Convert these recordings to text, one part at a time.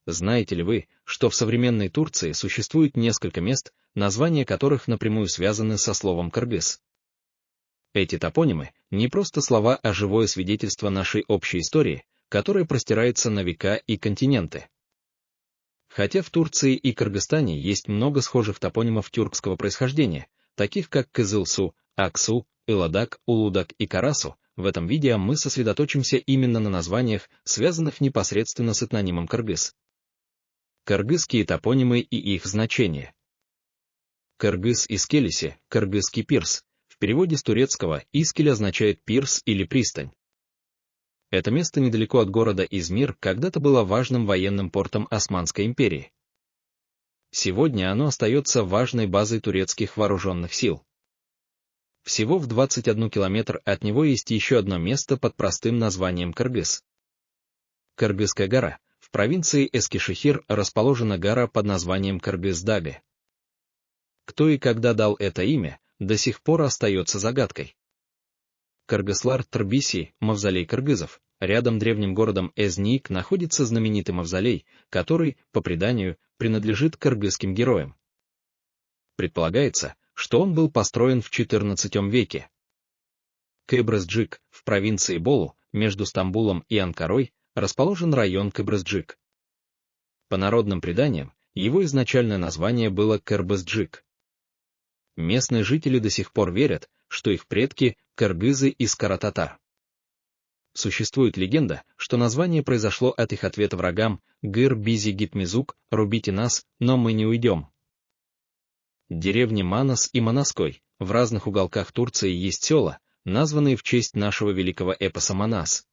Знаете ли вы, что в современной Турции существует несколько мест, названия которых напрямую связаны со словом «кыргыз»? Эти топонимы — не просто слова, а живое свидетельство нашей общей истории, которая простирается на века и континенты. Хотя в Турции и Кыргызстане есть много схожих топонимов тюркского происхождения, таких как Кызылсу, Аксу, Иладак, Улудак и Карасу, в этом видео мы сосредоточимся именно на названиях, связанных непосредственно с этнонимом кыргыз. Кыргызские топонимы и их значения. Кыргыз Искелиси, кыргызский пирс, в переводе с турецкого «Искель» означает «пирс» или «пристань». Это место недалеко от города Измир когда-то было важным военным портом Османской империи. Сегодня оно остается важной базой турецких вооруженных сил. Всего в 21 километр от него есть еще одно место под простым названием Кыргыз. Кыргызская гора. В провинции Эскишехир расположена гора под названием Кыргыз-Даги. Кто и когда дал это имя, до сих пор остается загадкой. Кыргызлар-Тырбиси, мавзолей кыргызов. Рядом древним городом Эзник находится знаменитый мавзолей, который, по преданию, принадлежит кыргызским героям. Предполагается, что он был построен в XIV веке. Кыбрыз-Джик, в провинции Болу, между Стамбулом и Анкарой, расположен район Кыбрыз-Джик. По народным преданиям, его изначальное название было Кырбыз-Джик. Местные жители до сих пор верят, что их предки – кыргызы из Кара-Татар. Существует легенда, что название произошло от их ответа врагам «Гыр бизи гитмизук, рубите нас, но мы не уйдем». Деревни Манас и Манаской, в разных уголках Турции есть села, названные в честь нашего великого эпоса Манас.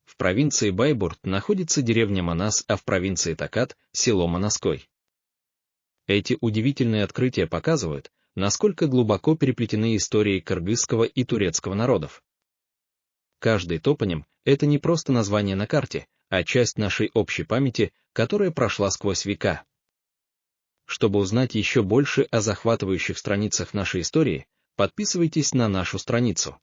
В провинции Байбурт находится деревня Манас, а в провинции Токат – село Манаской. Эти удивительные открытия показывают, насколько глубоко переплетены истории кыргызского и турецкого народов. Каждый топоним — это не просто название на карте, а часть нашей общей памяти, которая прошла сквозь века. Чтобы узнать еще больше о захватывающих страницах нашей истории, подписывайтесь на нашу страницу.